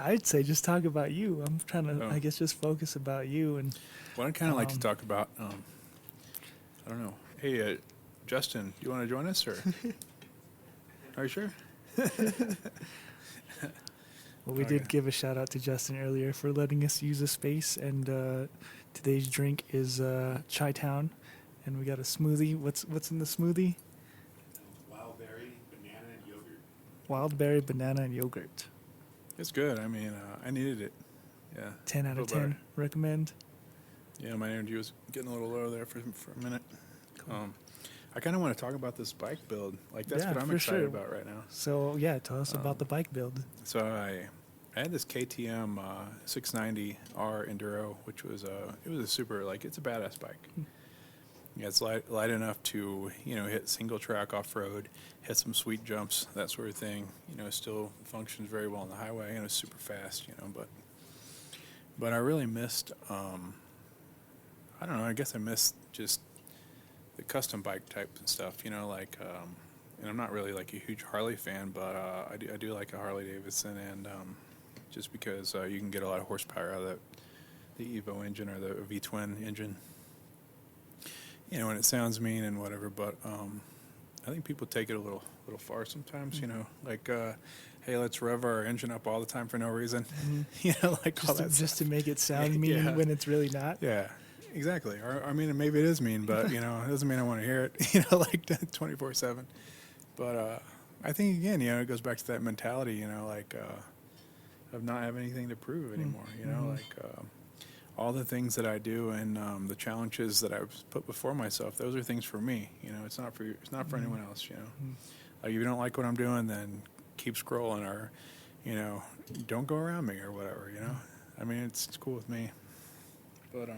I'd say just talk about you. I'm trying to, Oh. I guess, just focus about you. And Well, I'd kind of like to talk about, I don't know. Hey, Justin, do you want to join us, or are you sure? well, we Okay. did give a shout out to Justin earlier for letting us use the space. And today's drink is Chai Town, and we got a smoothie. What's in the smoothie? Wild berry, banana, and yogurt. Wild berry, banana, and yogurt. It's good. I mean, I needed it. Yeah. 10 out Feel of 10. better. Recommend. Yeah, my energy was getting a little low there for a minute. I kind of want to talk about this bike build. Like, that's Yeah, what I'm for excited sure. about right now. So yeah, tell us about the bike build. So I had this KTM 690R Enduro, which was it was a super, like, it's a badass bike. Yeah, it's light enough to, hit single track off road, hit some sweet jumps, that sort of thing. Still functions very well on the highway, and it's super fast. But I really missed. I don't know. I guess I missed just the custom bike type and stuff. And I'm not really like a huge Harley fan, but I do like a Harley Davidson, and just because you can get a lot of horsepower out of the Evo engine or the V-twin engine. And it sounds mean and whatever, but I think people take it a little far sometimes. Like, hey, let's rev our engine up all the time for no reason. Like all that Just stuff. to make it sound mean Yeah. when it's really not. Yeah, exactly. Or I mean, maybe it is mean, but it doesn't mean I want to hear it. Like 24/7. But I think again, it goes back to that mentality. Of not having anything to prove anymore. All the things that I do and the challenges that I've put before myself, those are things for me. It's not for anyone else. Like, if you don't like what I'm doing, then keep scrolling, or don't go around me or whatever. I mean, it's cool with me. But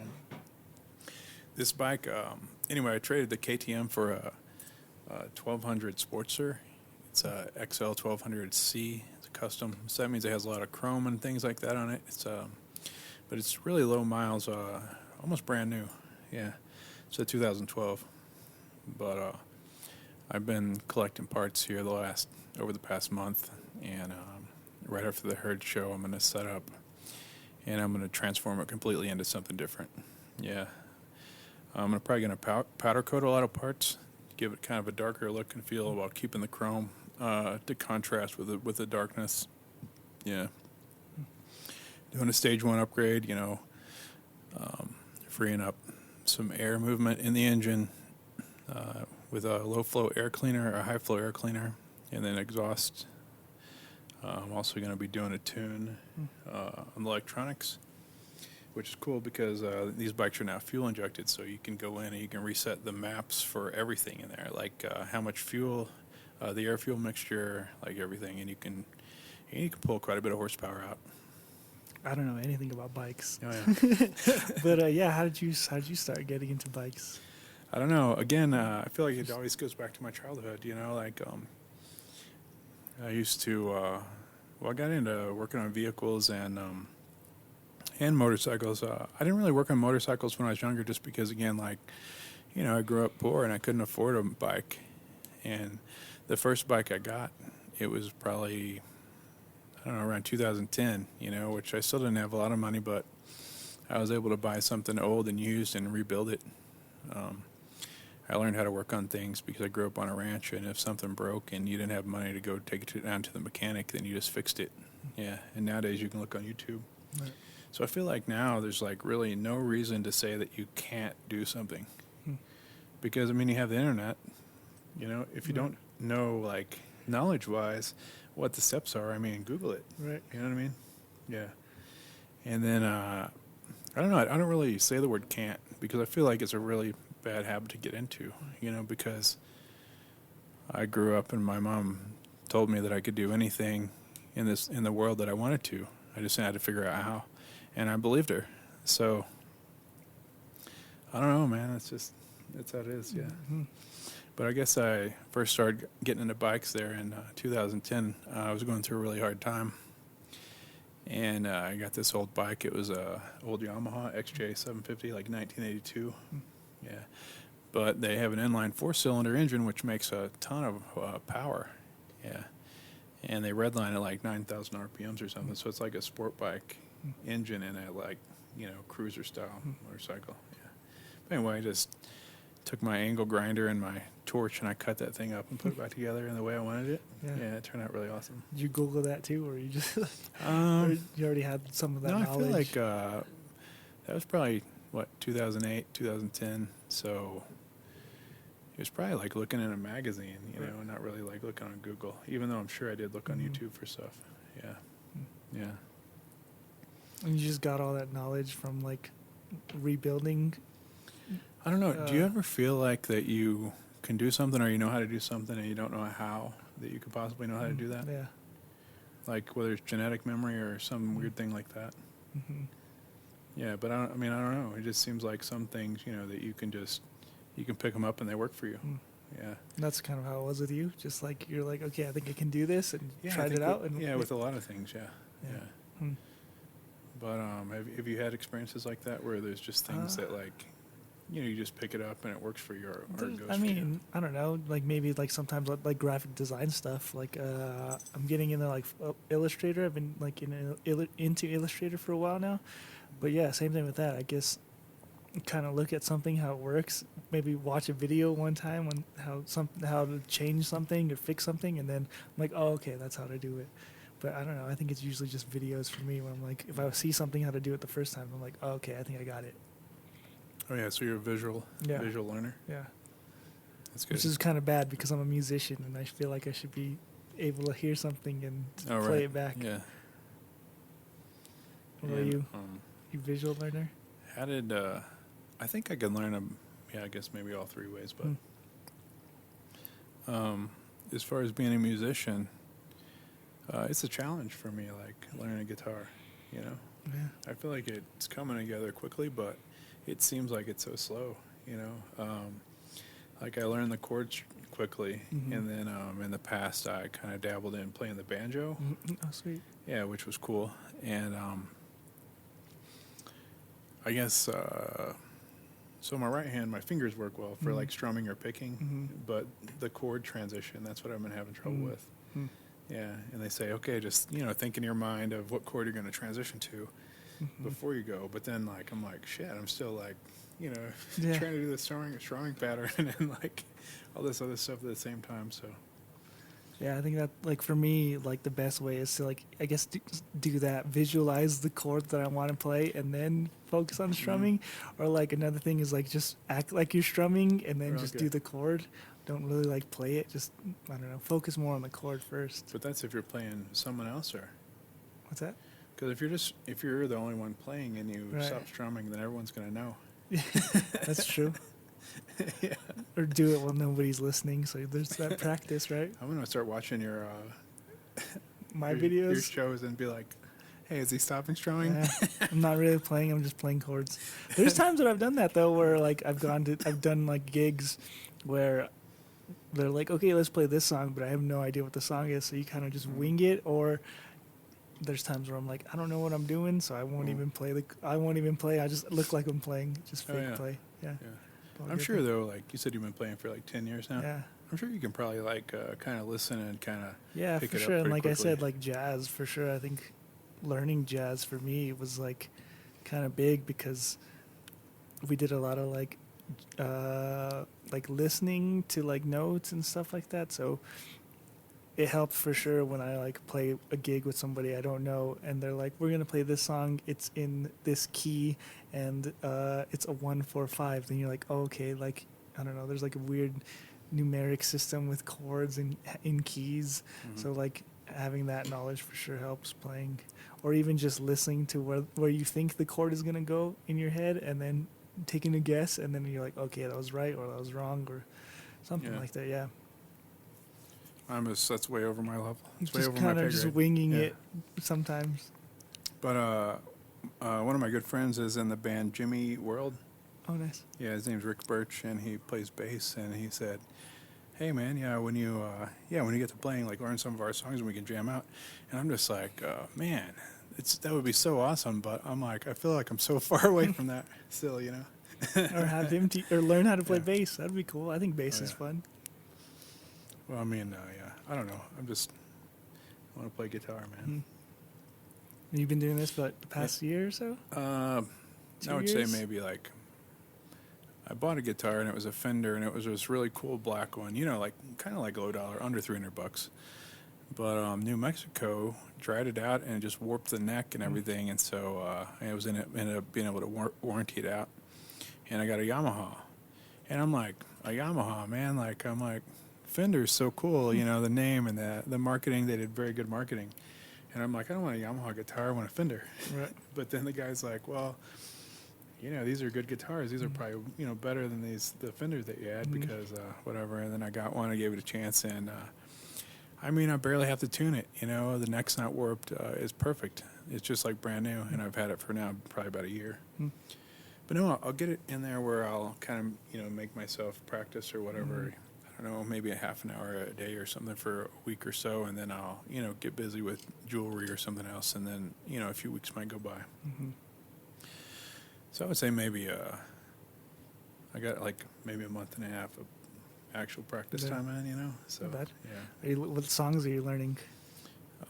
this bike, anyway, I traded the KTM for a 1200 Sportster. It's a XL 1200C. It's a custom. So that means it has a lot of chrome and things like that on it. But it's really low miles, almost brand new. Yeah, it's a 2012. But I've been collecting parts here over the past month, and right after the herd show, I'm going to set up, and I'm going to transform it completely into something different. Yeah, I'm probably going to powder coat a lot of parts, give it kind of a darker look and feel while keeping the chrome to contrast with the darkness. Yeah. Doing a stage 1 upgrade, freeing up some air movement in the engine with a low flow air cleaner or a high flow air cleaner, and then exhaust. I'm also going to be doing a tune on the electronics, which is cool because these bikes are now fuel injected, so you can go in and you can reset the maps for everything in there, like how much fuel, the air fuel mixture, like everything, and you can pull quite a bit of horsepower out. I don't know anything about bikes. Oh yeah. But yeah, how did you start getting into bikes? I don't know. Again, I feel like it always goes back to my childhood. I used to. I got into working on vehicles and motorcycles. I didn't really work on motorcycles when I was younger, just because, again, I grew up poor and I couldn't afford a bike. And the first bike I got, it was probably, I don't know, around 2010, which I still didn't have a lot of money, but I was able to buy something old and used and rebuild it. I learned how to work on things because I grew up on a ranch, and if something broke and you didn't have money to go take it down to the mechanic, then you just fixed it. Yeah, and nowadays you can look on YouTube. Right. So I feel like now there's really no reason to say that you can't do something. Because, I mean, you have the internet. If you don't know, knowledge-wise, what the steps are, I mean, Google it. Right. You know what I mean? Yeah. And then, I don't know, I don't really say the word can't, because I feel like it's a really bad habit to get into, because I grew up and my mom told me that I could do anything in the world that I wanted to. I just had to figure out how, and I believed her. So I don't know, man. That's how it is. Yeah. Mm-hmm. But I guess I first started getting into bikes there in 2010. I was going through a really hard time, and I got this old bike. It was a old Yamaha XJ750, like 1982. Yeah, but they have an inline 4-cylinder engine, which makes a ton of power. Yeah, and they redline at like 9,000 RPMs or something. So it's like a sport bike engine in a like, cruiser style motorcycle. Yeah. But anyway, I just took my angle grinder and my torch and I cut that thing up and put it back together in the way I wanted it. Yeah, it turned out really awesome. Did you Google that too, or you just or you already had some of that no, knowledge? I feel like that was probably 2008, 2010. So it was probably like looking in a magazine, and not really like looking on Google. Even though I'm sure I did look on YouTube for stuff. Yeah, yeah. And you just got all that knowledge from like rebuilding. I don't know. Do you ever feel like that you can do something or you know how to do something and you don't know how that you could possibly know how to do that? Yeah. Like whether it's genetic memory or some weird thing like that. Mm-hmm. Yeah, but I don't know. It just seems like some things, that you can pick them up and they work for you. Yeah. That's kind of how it was with you. Just like you're like, okay, I think I can do this, and tried it out. With a lot of things. Yeah. But have you had experiences like that where there's just things that like, you just pick it up and it works for you, or it goes I mean, I don't know. Like maybe like sometimes like graphic design stuff. Like I'm getting into like Illustrator. I've been like into Illustrator for a while now. But yeah, same thing with that. I guess kind of look at something, how it works. Maybe watch a video one time on how to change something or fix something, and then I'm like, oh, okay, that's how to do it. But I don't know. I think it's usually just videos for me where I'm like, if I see something how to do it the first time, I'm like, oh, okay, I think I got it. Oh yeah, so you're a visual learner. Yeah, that's good. which is kind of bad because I'm a musician and I feel like I should be able to hear something and play it back. Yeah. What about you? You visual learner? How did I think I can learn them? Yeah, I guess maybe all three ways. But as far as being a musician, it's a challenge for me. Like learning a guitar, Yeah. I feel like it's coming together quickly, but it seems like it's so slow, like I learned the chords quickly, and then in the past I kind of dabbled in playing the banjo. Oh, sweet. Yeah, which was cool. And I guess so my right hand, my fingers work well for like strumming or picking, but the chord transition, that's what I've been having trouble with. Yeah, and they say, okay, just think in your mind of what chord you're going to transition to before you go. But then, like, I'm like, shit, I'm still like, trying to do the strumming pattern and like all this other stuff at the same time. So, yeah, I think that like for me, like the best way is to like I guess do that, visualize the chords that I want to play, and then focus on strumming. Or like another thing is like just act like you're strumming and then just do the chord. Don't really like play it. Just I don't know. Focus more on the chord first. But that's if you're playing someone else, or what's that? Because if you're the only one playing and you stop strumming, then everyone's gonna know. That's true. Yeah. Or do it while nobody's listening. So there's that practice, right? I'm gonna start watching your videos, your shows, and be like, hey, is he stopping strumming? I'm not really playing. I'm just playing chords. There's times that I've done that though, where like I've done like gigs where they're like, okay, let's play this song, but I have no idea what the song is, so you kind of just wing it. Or there's times where I'm like, I don't know what I'm doing, so I won't even play. I just look like I'm playing, just fake play. Yeah. I'm sure though, like you said, you've been playing for like 10 years now. Yeah. I'm sure you can probably like kind of listen and kind of pick for it sure. up And like quickly. I said, like jazz for sure. I think learning jazz for me was like kind of big because we did a lot of like listening to like notes and stuff like that. So it helps for sure when I like play a gig with somebody I don't know and they're like, we're gonna play this song, it's in this key and it's a 1-4-5. Then you're like, oh, okay, like I don't know, there's like a weird numeric system with chords and in keys. So like having that knowledge for sure helps playing, or even just listening to where you think the chord is gonna go in your head and then taking a guess, and then you're like, okay, that was right or that was wrong or something like that. Yeah. That's way over my level. It's way Just over my kind pay of just grade. winging it sometimes. But one of my good friends is in the band Jimmy World. Oh, nice. Yeah, his name's Rick Birch, and he plays bass. And he said, "Hey, man, when you get to playing, like learn some of our songs and we can jam out." And I'm just like, man, that would be so awesome. But I'm like, I feel like I'm so far away from that still, Or have him or learn how to play bass. That'd be cool. I think bass is fun. Well, I mean, I don't know. I want to play guitar, man. You've been doing this for like, the past year or so? I 2 would years? say maybe like I bought a guitar and it was a Fender and it was this really cool black one, you know, like kind of like low dollar, under $300. But New Mexico dried it out and it just warped the neck and everything, and so I was ended up being able to warranty it out, and I got a Yamaha, and I'm like, a Yamaha, man, like I'm like, Fender's so cool, you know, the name and the marketing, they did very good marketing, and I'm like, I don't want a Yamaha guitar, I want a Fender, Right. but then the guy's like, well, you know, these are good guitars. These are probably, you know, better than the Fenders that you had because whatever. And then I got one. I gave it a chance, and I mean, I barely have to tune it. You know, the neck's not warped. It's perfect. It's just like brand new, and I've had it for now probably about a year. But no, I'll get it in there where I'll kind of, you know, make myself practice or whatever. I don't know, maybe a half an hour a day or something for a week or so, and then I'll, you know, get busy with jewelry or something else, and then, you know, a few weeks might go by. So I would say maybe I got like maybe a month and a half of actual practice time in, you know. So Not bad. yeah, What songs are you learning?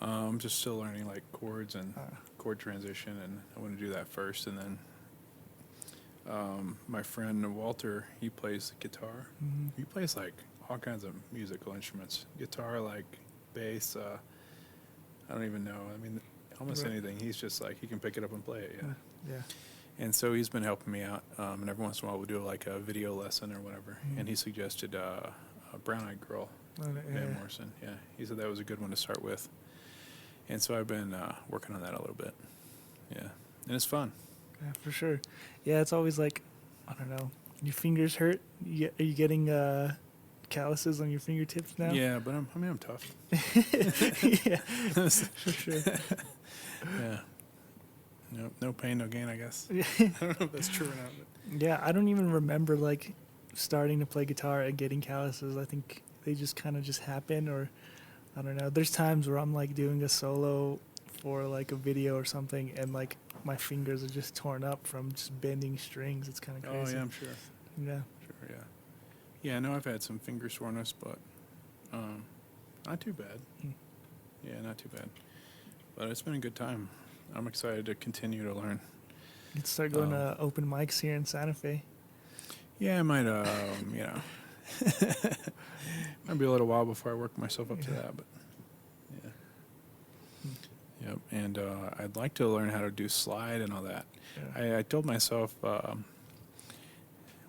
I'm just still learning like chords and chord transition, and I want to do that first, and then my friend Walter, he plays guitar. He plays like all kinds of musical instruments, guitar, like bass. I don't even know. I mean, almost anything. He's just like he can pick it up and play it. Yeah. Yeah. And so he's been helping me out, and every once in a while we'll do like a video lesson or whatever. And he suggested a Brown Eyed Girl, Van Morrison. Yeah, he said that was a good one to start with. And so I've been working on that a little bit. Yeah, and it's fun. Yeah, for sure. Yeah, it's always like, I don't know, your fingers hurt. Are you getting calluses on your fingertips now? Yeah, but I'm tough. Yeah, for sure. Yeah. No pain, no gain, I guess. I don't know if that's true or not. But. Yeah, I don't even remember like starting to play guitar and getting calluses. I think they just kind of just happen, or I don't know. There's times where I'm like doing a solo for like a video or something, and like my fingers are just torn up from just bending strings. It's kind of crazy. Oh, yeah, I'm sure. Yeah. Sure, yeah. Yeah, I know I've had some finger soreness, but not too bad. Yeah, not too bad. But it's been a good time. I'm excited to continue to learn. You can start going to open mics here in Santa Fe. Yeah, I might, you know, might be a little while before I work myself up to that, but yeah. Yep, and I'd like to learn how to do slide and all that. Yeah. I told myself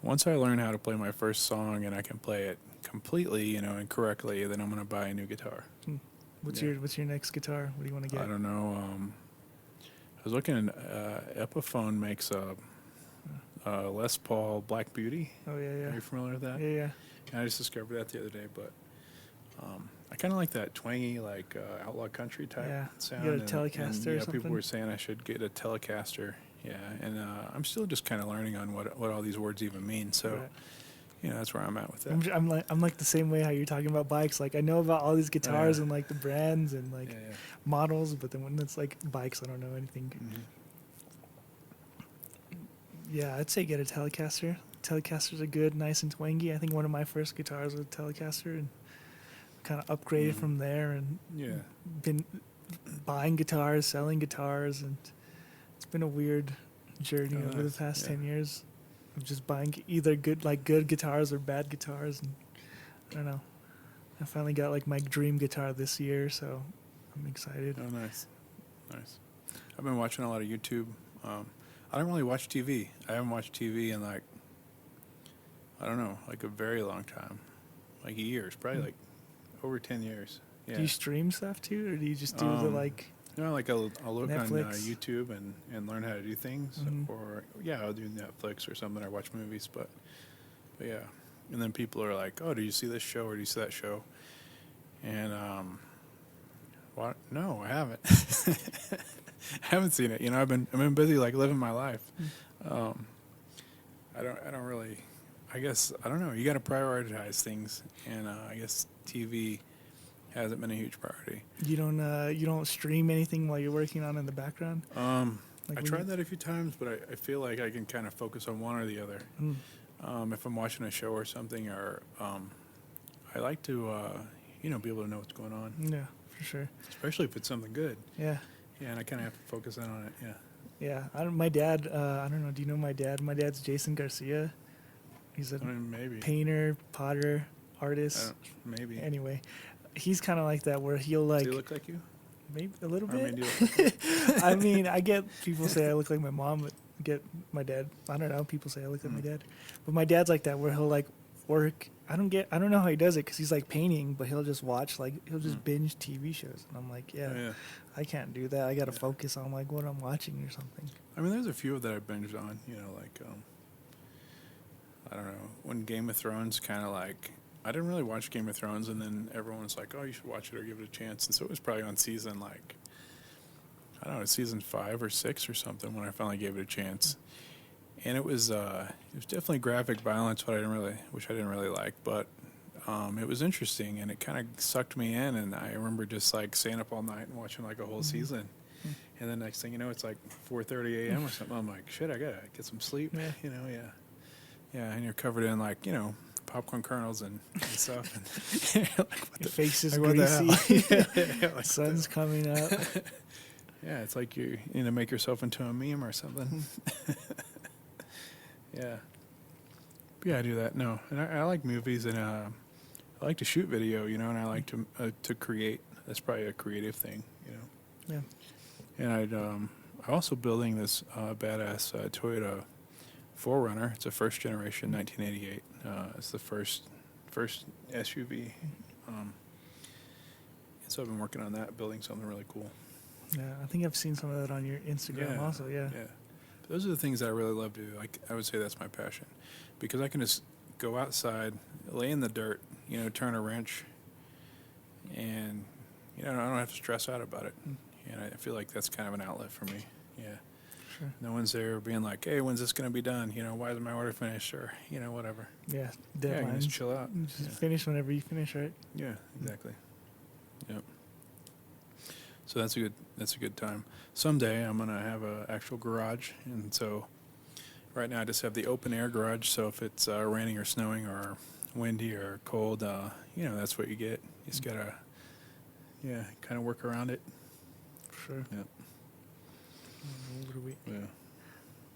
once I learn how to play my first song and I can play it completely, you know, and correctly, then I'm going to buy a new guitar. What's your next guitar? What do you want to get? I don't know. I was looking. Epiphone makes a Les Paul Black Beauty. Oh yeah. Are you familiar with that? Yeah. And I just discovered that the other day, but I kind of like that twangy, like outlaw country type sound. You got a Telecaster or something? People were saying I should get a Telecaster. Yeah, and I'm still just kind of learning on what all these words even mean. So. Right. You know, that's where I'm at with that. I'm like the same way how you're talking about bikes. Like I know about all these guitars and like the brands and like models, but then when it's like bikes, I don't know anything. Yeah, I'd say get a Telecaster. Telecasters are good, nice and twangy. I think one of my first guitars was a Telecaster, and kind of upgraded from there. And been buying guitars, selling guitars, and it's been a weird journey over the past 10 years. Of just buying either good guitars or bad guitars, and I don't know. I finally got like my dream guitar this year, so I'm excited. Oh, nice. I've been watching a lot of YouTube. I don't really watch TV. I haven't watched TV in like, I don't know, like a very long time, like years, probably like over 10 years. Yeah. Do you stream stuff too, or do you just do the like? No, like I'll look Netflix? on YouTube and learn how to do things, or I'll do Netflix or something. I watch movies, but yeah. And then people are like, "Oh, do you see this show or do you see that show?" And what? No, I haven't. I haven't seen it. You know, I've been busy like living my life. I don't really. I guess I don't know. You got to prioritize things, and I guess TV hasn't been a huge priority. You don't stream anything while you're working on in the background? I tried that a few times, but I feel like I can kind of focus on one or the other. If I'm watching a show or something, or I like to be able to know what's going on. Yeah, for sure. especially if it's something good. Yeah. Yeah, and I kind of have to focus in on it. Yeah. Yeah, my dad. I don't know. Do you know my dad? My dad's Jason Garcia. He's a I mean, maybe. painter, potter, artist. Maybe. Anyway, he's kind of like that, where he'll like Does he look like you? maybe a little I bit. mean, do you look like you? I mean, I get people say I look like my mom, but get my dad. I don't know. People say I look like my dad, but my dad's like that, where he'll like work. I don't know how he does it, because he's like painting, but he'll just watch, like he'll just binge TV shows, and I'm like, Oh, yeah. I can't do that. I got to focus on like what I'm watching or something. I mean, there's a few that I binged on, like, I don't know, when Game of Thrones kind of like, I didn't really watch Game of Thrones, and then everyone was like, oh, you should watch it or give it a chance. And so it was probably on season, like, I don't know, season 5 or 6 or something when I finally gave it a chance. And it was definitely graphic violence, which I didn't really like, but it was interesting, and it kind of sucked me in, and I remember just like staying up all night and watching like a whole season. And then next thing you know, it's like 4:30 a.m. or something. I'm like, shit, I gotta get some sleep. Yeah. Yeah, and you're covered in like popcorn kernels and stuff, and you're like, what Your the face is like, what the greasy. hell? Yeah, like, Sun's coming up. yeah, it's like you make yourself into a meme or something. Yeah. But yeah, I do that. No, and I like movies, and I like to shoot video, and I like to create. That's probably a creative thing, Yeah. And I'm also building this badass Toyota 4Runner. It's a first generation 1988. It's the first SUV. And so I've been working on that, building something really cool. Yeah, I think I've seen some of that on your Instagram also. Yeah. Those are the things that I really love to do. I would say that's my passion, because I can just go outside, lay in the dirt, turn a wrench, and I don't have to stress out about it. And I feel like that's kind of an outlet for me. Yeah. Sure. No one's there being like, hey, when's this going to be done? Why isn't my order finished? Or, whatever. Yeah. Yeah, you can Deadlines. just chill out. You just finish whenever you finish, right? Yeah, exactly. Yep. So that's a good time. Someday I'm gonna have an actual garage, and so right now I just have the open air garage. So if it's raining or snowing or windy or cold, that's what you get. You just gotta, kind of work around it. Sure. Yep. What are we? Yeah.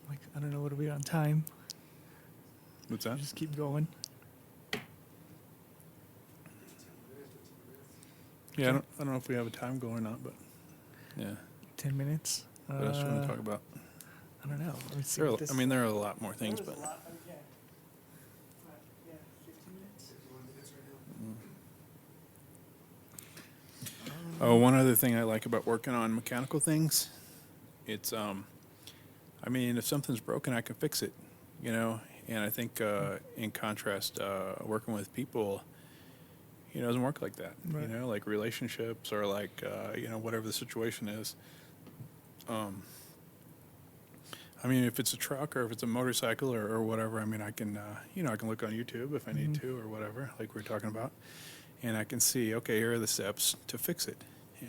Like, I don't know. What are we on time? What's that? Just keep going. Yeah, I don't know if we have a time goal or not, but yeah. 10 minutes. What else do you want to talk about? I don't know. Let's see. There are a lot more things, but. 15 minutes. Oh, one other thing I like about working on mechanical things, it's, if something's broken, I can fix it, and I think, in contrast, working with people, it doesn't work like that, Right. Like relationships or like, whatever the situation is. If it's a truck or if it's a motorcycle or whatever, I can, I can look on YouTube if I need to or whatever, like we're talking about. And I can see, okay, here are the steps to fix it. Yeah.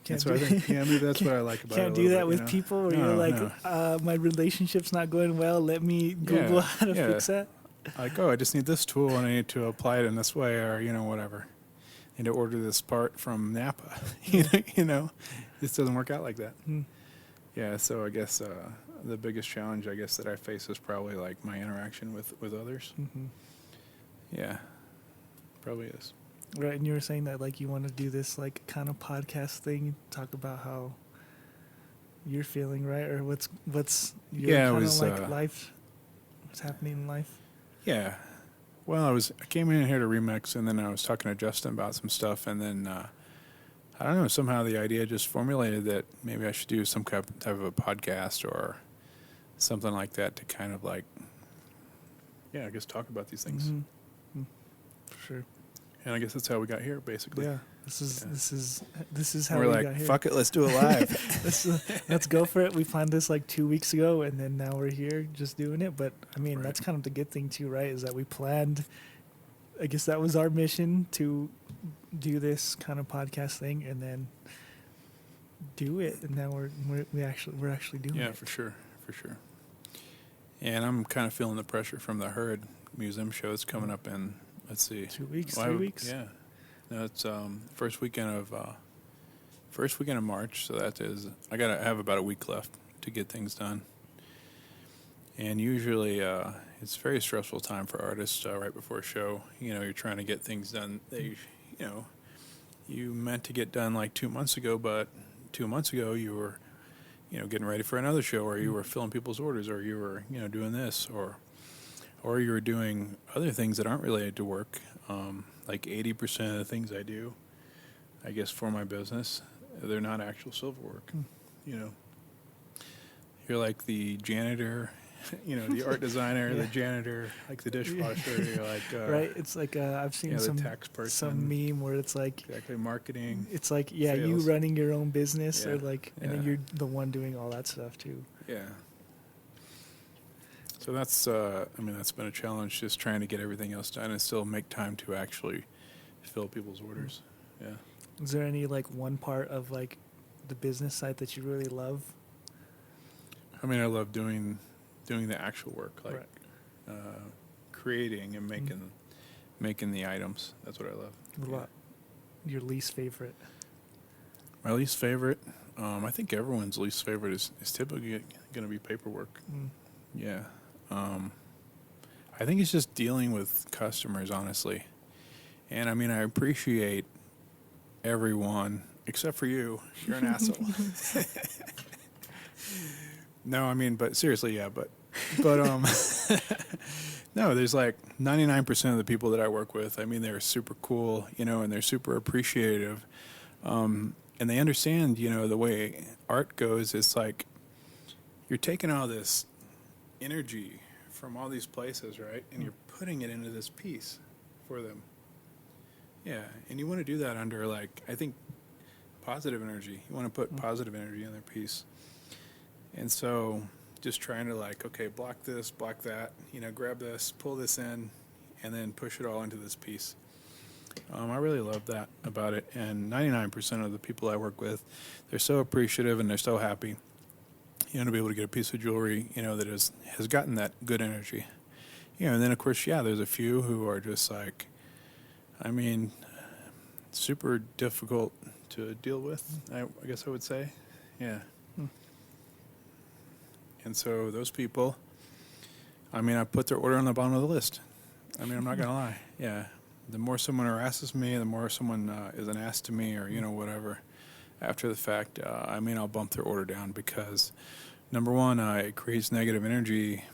Can't So I do- think, maybe that's what I like about it. Can't a do little that bit, with people where No, you're like, no. my relationship's not going well. Let me Google how to fix that. Like, I just need this tool and I need to apply it in this way or, whatever. And to order this part from Napa, this doesn't work out like that. Yeah, so I guess the biggest challenge, that I face is probably like my interaction with others. Mm-hmm. Yeah, probably is. Right, and you were saying that like you want to do this like kind of podcast thing, talk about how you're feeling, right? Or what's your Yeah, it kind of was, like life, what's happening in life? Yeah. Well, I came in here to remix, and then I was talking to Justin about some stuff, and then I don't know, somehow the idea just formulated that maybe I should do some type of a podcast or something like that to kind of like, I guess talk about these things. Mm-hmm. For sure. And I guess that's how we got here, basically. Yeah. This is how we're we like, got here. fuck it, let's do it live. Let's go for it. We planned this like 2 weeks ago, and then now we're here just doing it. But Right. that's kind of the good thing too, right? Is that we planned. I guess that was our mission to do this kind of podcast thing, and then do it. And now we're actually doing it. Yeah, for sure. And I'm kind of feeling the pressure from the Herd Museum show. It's coming up in, let's see, 2 weeks, Well, 3 weeks. Yeah. No, it's first weekend of March. So that is, I have about a week left to get things done. And usually, it's a very stressful time for artists right before a show. You know, you're trying to get things done that you meant to get done like 2 months ago, but 2 months ago you were, getting ready for another show, or you were filling people's orders, or you were, doing this, or you were doing other things that aren't related to work. Like 80% of the things I do, I guess, for my business, they're not actual silver work. You're like the janitor, the art designer, the janitor, like the dishwasher. You're like right. It's like I've seen the tax person, some meme where it's like exactly marketing. It's like sales. you running your own business, Yeah. or like, and then you're the one doing all that stuff too. Yeah. So that's that's been a challenge, just trying to get everything else done and still make time to actually fill people's orders. Yeah. Is there any like one part of like the business side that you really love? I mean, I love doing the actual work, like Right. creating and making the items. That's what I love. What about your least favorite? My least favorite, I think everyone's least favorite is typically going to be paperwork. Yeah. I think it's just dealing with customers, honestly. And I mean, I appreciate everyone except for you. You're an asshole. No, I mean, but seriously, yeah, but no, there's like 99% of the people that I work with, I mean, they're super cool, and they're super appreciative. And they understand, the way art goes. It's like you're taking all this energy from all these places, right? And you're putting it into this piece for them. Yeah, and you want to do that under, like, I think, positive energy. You want to put positive energy in their piece. And so just trying to, like, okay, block this, block that, grab this, pull this in, and then push it all into this piece. I really love that about it. And 99% of the people I work with, they're so appreciative and they're so happy, to be able to get a piece of jewelry, that has gotten that good energy. And then, of course, there's a few who are just like, I mean, super difficult to deal with, I guess I would say. Yeah. And so those people, I mean, I put their order on the bottom of the list. I mean, I'm not going to lie. Yeah. The more someone harasses me, the more someone is an ass to me, or, whatever, after the fact, I'll bump their order down because, number one, it creates negative energy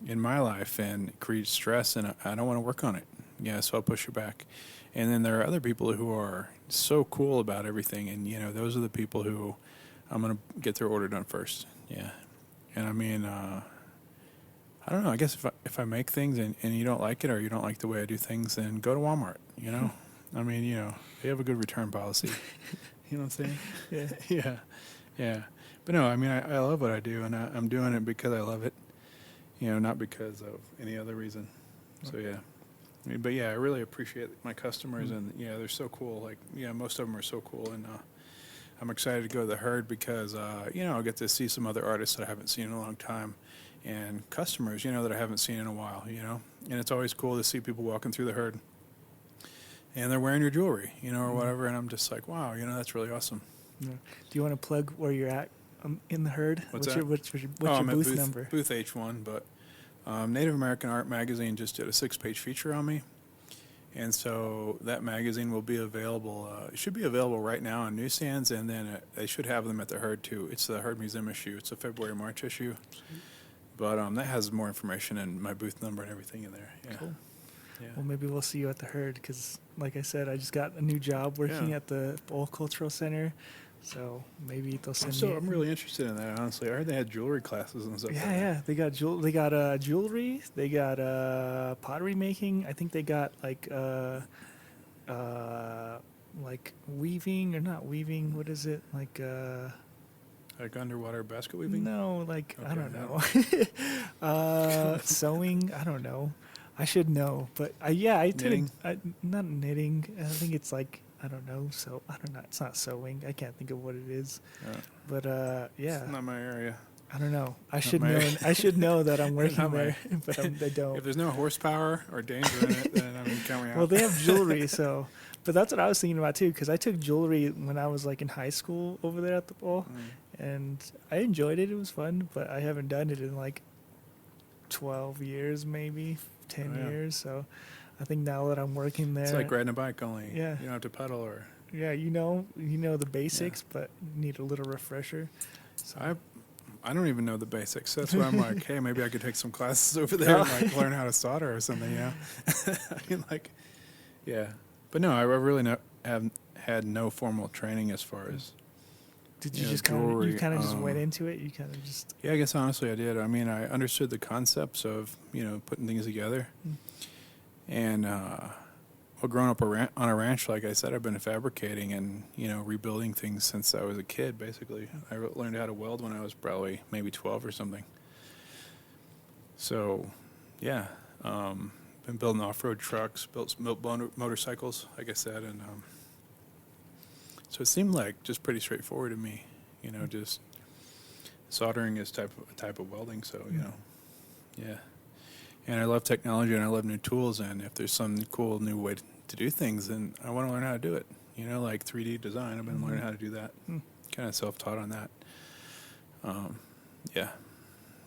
in my life and it creates stress, and I don't want to work on it. Yeah, so I'll push it back. And then there are other people who are so cool about everything, and, those are the people who I'm going to get their order done first. Yeah. And I mean, I don't know. I guess if I make things and you don't like it, or you don't like the way I do things, then go to Walmart. I mean, they have a good return policy. You know what I'm saying? Yeah. But no, I mean, I love what I do, and I'm doing it because I love it. Not because of any other reason. So yeah. But yeah, I really appreciate my customers, and they're so cool. Like, most of them are so cool, and I'm excited to go to the Herd because, I'll get to see some other artists that I haven't seen in a long time, and customers, that I haven't seen in a while, And it's always cool to see people walking through the Herd, and they're wearing your jewelry, or whatever, and I'm just like, wow, that's really awesome. Yeah. Do you want to plug where you're at in the Herd? What's your I'm booth at number? Booth H1, but Native American Art Magazine just did a 6-page feature on me. And so that magazine will be available. It should be available right now on newsstands, and then they should have them at the Herd too. It's the Herd Museum issue. It's a February-March issue. But that has more information and my booth number and everything in there. Yeah. Cool. Yeah. Well, maybe we'll see you at the Herd because, like I said, I just got a new job working at the Bowl Cultural Center. So maybe they'll send me. I'm really interested in that, honestly. I heard they had jewelry classes and stuff. Yeah. They got jewelry. They got pottery making. I think they got like weaving, or not weaving. What is it? Like underwater basket weaving? No, like, Okay, I don't know. Sewing. I don't know. I should know, but I Knitting? not knitting. I think it's like, I don't know. So I don't know. It's not sewing. I can't think of what it is. But It's not my area. I don't know. I should know. I should know that I'm working Not there, but they don't. If there's no horsepower or danger in it, then count me out. Well, they have jewelry, so But that's what I was thinking about too, because I took jewelry when I was like in high school over there at the ball, and I enjoyed it. It was fun, but I haven't done it in like 12 years, maybe 10 Oh, yeah. years. So I think now that I'm working there, It's like riding a bike, only Yeah. you don't have to pedal or. yeah, you know the basics, but need a little refresher. So, I don't even know the basics. That's why I'm like, hey, maybe I could take some classes over there and like learn how to solder or something, you know? I mean, like, yeah. But no, I really have had no formal training as far as. did you Yeah, just jewelry, just went into it? You kind of just Yeah, I guess honestly I did. I mean, I understood the concepts of, putting things together. And, well, growing up on a ranch, like I said, I've been fabricating and, rebuilding things since I was a kid, basically. I learned how to weld when I was probably maybe 12 or something. So, yeah, been building off-road trucks, built motorcycles, like I said, and so it seemed like just pretty straightforward to me, just soldering is type of welding, so, yeah. And I love technology and I love new tools, and if there's some cool new way to do things, then I want to learn how to do it. Like 3D design, I've been learning how to do that. Kind of self-taught on that. Yeah,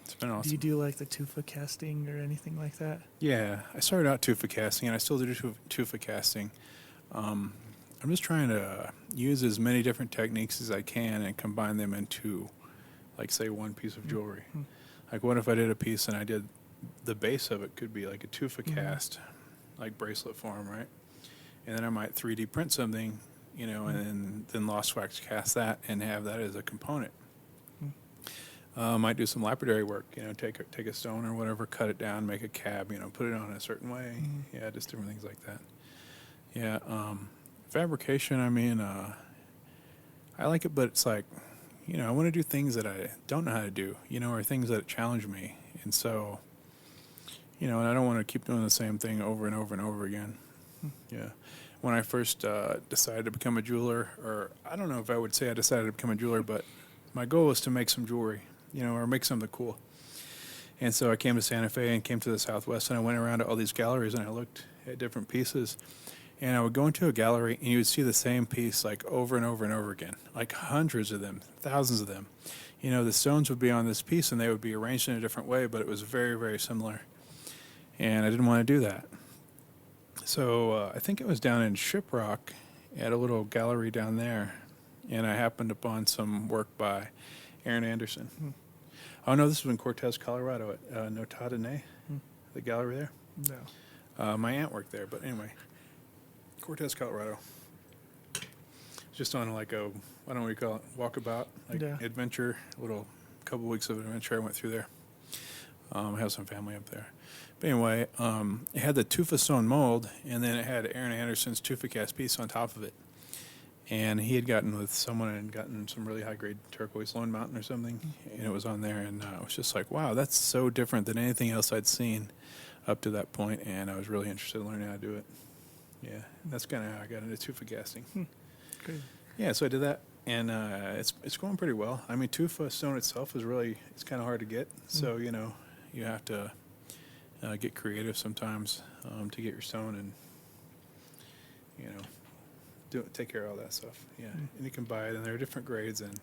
it's been awesome. Do you do like the tufa casting or anything like that? Yeah, I started out tufa casting, and I still do tufa casting. I'm just trying to use as many different techniques as I can and combine them into, like, say, one piece of jewelry. Like, what if I did a piece and I did the base of it could be like a tufa cast, like bracelet form, right? And then I might 3D print something, and then lost wax cast that and have that as a component. Might do some lapidary work, take a stone or whatever, cut it down, make a cab, put it on a certain way. Yeah, just different things like that. Yeah, fabrication, I mean, I like it, but it's like, I want to do things that I don't know how to do, or things that challenge me. And so, and I don't want to keep doing the same thing over and over and over again. Yeah. When I first decided to become a jeweler, or I don't know if I would say I decided to become a jeweler, but my goal was to make some jewelry, or make something cool. And so I came to Santa Fe and came to the Southwest, and I went around to all these galleries, and I looked at different pieces. And I would go into a gallery, and you would see the same piece like over and over and over again, like hundreds of them, thousands of them. The stones would be on this piece, and they would be arranged in a different way, but it was very, very similar. And I didn't want to do that. So I think it was down in Shiprock at a little gallery down there, and I happened upon some work by Aaron Anderson. Oh, no, this was in Cortez, Colorado at Notadene, the gallery there. No. My aunt worked there, but anyway, Cortez, Colorado. Just on like a, I don't know what you call it, walkabout, like adventure, a little couple weeks of adventure I went through there. I have some family up there. But anyway, it had the tufa stone mold, and then it had Aaron Anderson's tufa cast piece on top of it. And he had gotten with someone and gotten some really high-grade turquoise Lone Mountain or something, and it was on there. And I was just like, wow, that's so different than anything else I'd seen up to that point, and I was really interested in learning how to do it. Yeah, that's kind of how I got into tufa casting. Great. Yeah, so I did that, and it's going pretty well. I mean, tufa stone itself is it's kind of hard to get, so, you have to get creative sometimes to get your stone and, take care of all that stuff. Yeah, and you can buy it, and there are different grades, and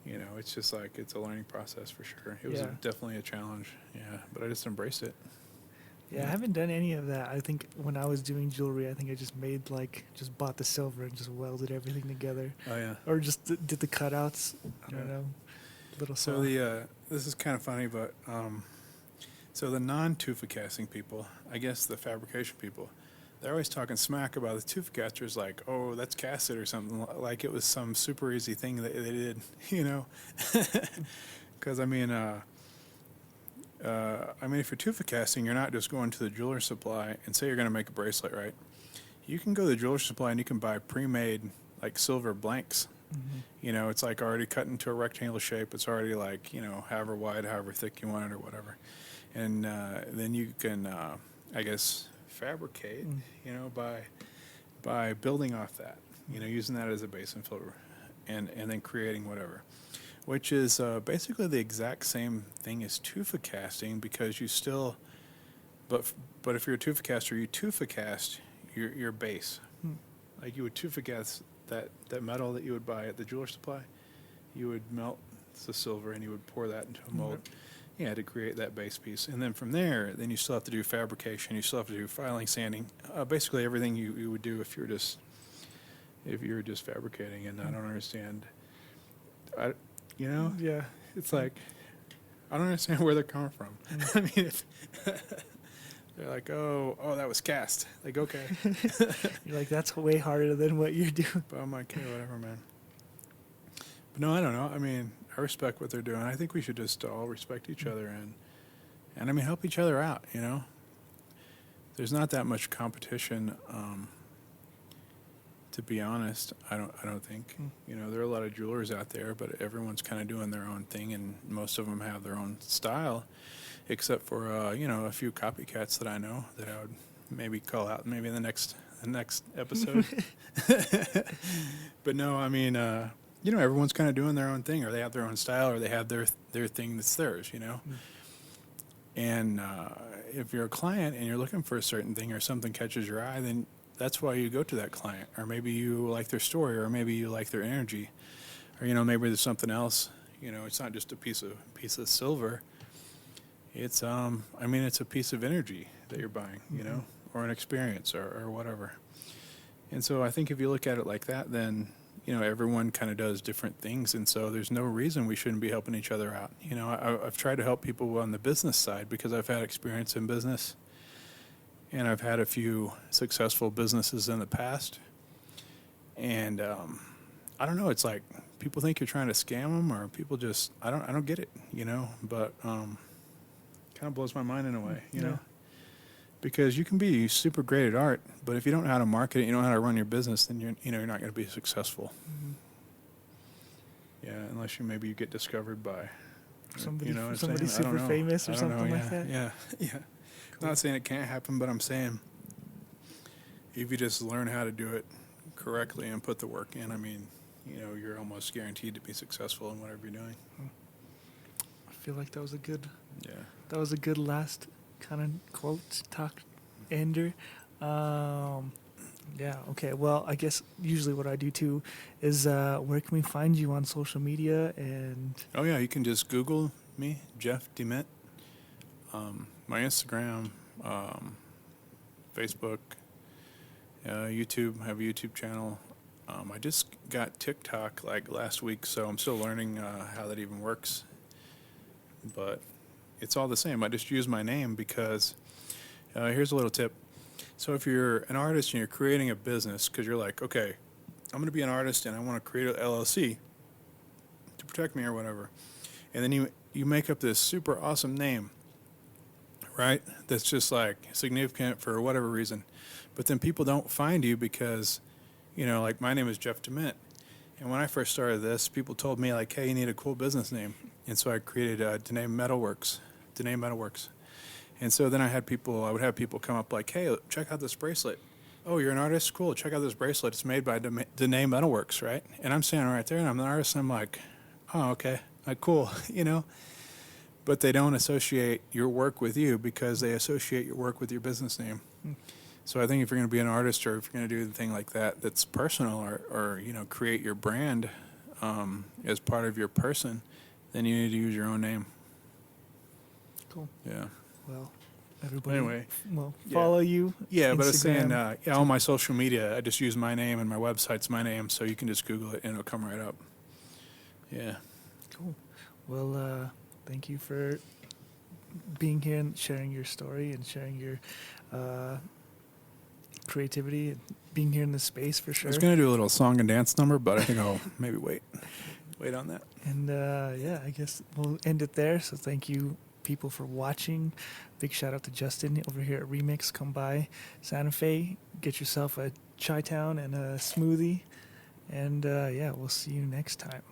it's just like it's a learning process for sure. It was definitely a challenge. Yeah, but I just embraced it. Yeah, I haven't done any of that. I think when I was doing jewelry, I think I just bought the silver and just welded everything together. Oh yeah, or just did the cutouts. I don't know, little. So this is kind of funny, but so the non-tufa casting people, I guess the fabrication people, they're always talking smack about the tufa casters, like, oh, that's casted or something, like it was some super easy thing that they did, Because I mean, if you're tufa casting, you're not just going to the jeweler supply and say you're going to make a bracelet, right? You can go to the jeweler supply and you can buy pre-made like silver blanks. It's like already cut into a rectangular shape. It's already like however wide, however thick you want it, or whatever. And then you can, I guess, fabricate, by building off that, using that as a base and filler, and then creating whatever, which is basically the exact same thing as tufa casting, because you still, but if you're a tufa caster, you tufa cast your base, Like you would toothpick that metal that you would buy at the jeweler supply. You would melt the silver and you would pour that into a mold. Yeah, to create that base piece. And then from there, then you still have to do fabrication. You still have to do filing, sanding, basically everything you would do if you were just fabricating. And I don't understand. Yeah. It's like I don't understand where they're coming from. I mean, they're like, oh, that was cast. Like, okay. You're like, that's way harder than what you're doing. But I'm like, hey, whatever, man. But no, I don't know. I mean, I respect what they're doing. I think we should just all respect each other and I mean, help each other out, you know? There's not that much competition, to be honest. I don't think. You know, there are a lot of jewelers out there, but everyone's kind of doing their own thing, and most of them have their own style, except for, a few copycats that I know that I would maybe call out maybe in the next episode. But no, I mean, everyone's kind of doing their own thing, or they have their own style, or they have their thing that's theirs, you know? And if you're a client and you're looking for a certain thing or something catches your eye, then that's why you go to that client. Or maybe you like their story, or maybe you like their energy. Or, maybe there's something else. It's not just a piece of silver. It's, it's a piece of energy that you're buying, or an experience or whatever. And so I think if you look at it like that, then everyone kind of does different things, and so there's no reason we shouldn't be helping each other out. I've tried to help people on the business side because I've had experience in business, and I've had a few successful businesses in the past. And I don't know. It's like people think you're trying to scam them, or people just I don't get it. But kind of blows my mind in a way. You know. Because you can be super great at art, but if you don't know how to market it, you don't know how to run your business, then you're not going to be successful. Mm-hmm. Yeah, unless you get discovered by somebody super famous or something like that. Yeah. Cool. Not saying it can't happen, but I'm saying if you just learn how to do it correctly and put the work in, I mean, you're almost guaranteed to be successful in whatever you're doing. I feel like that was a good last kind of quote talk ender. Okay, well, I guess usually what I do too is where can we find you on social media? And you can just Google me, Jeff DeMent. My Instagram, Facebook, YouTube. I have a YouTube channel. I just got TikTok like last week, so I'm still learning how that even works, but it's all the same. I just use my name because here's a little tip. So if you're an artist and you're creating a business, because you're like, okay, I'm going to be an artist and I want to create an LLC to protect me or whatever. And then you make up this super awesome name, right? That's just like significant for whatever reason. But then people don't find you because, like my name is Jeff DeMent. And when I first started this, people told me like, hey, you need a cool business name. And so I created DeMent Metalworks. And so then I would have people come up like, hey, check out this bracelet. Oh, you're an artist? Cool. Check out this bracelet. It's made by DeMent Metalworks, right? And I'm standing right there and I'm the artist and I'm like, oh, okay. Like, cool, But they don't associate your work with you because they associate your work with your business name. So I think if you're going to be an artist or if you're going to do a thing like that that's personal or create your brand as part of your person, then you need to use your own name. Cool. Yeah. Well, everybody. Anyway. Follow you. Yeah, Instagram. but I was saying, all my social media, I just use my name and my website's my name, so you can just Google it and it'll come right up. Yeah. Cool. Well, thank you for being here and sharing your story and sharing your creativity and being here in this space for sure. I was going to do a little song and dance number, but I think I'll maybe wait on that. And I guess we'll end it there. So thank you, people, for watching. Big shout out to Justin over here at Remix. Come by Santa Fe, get yourself a Chi-Town and a smoothie. And we'll see you next time.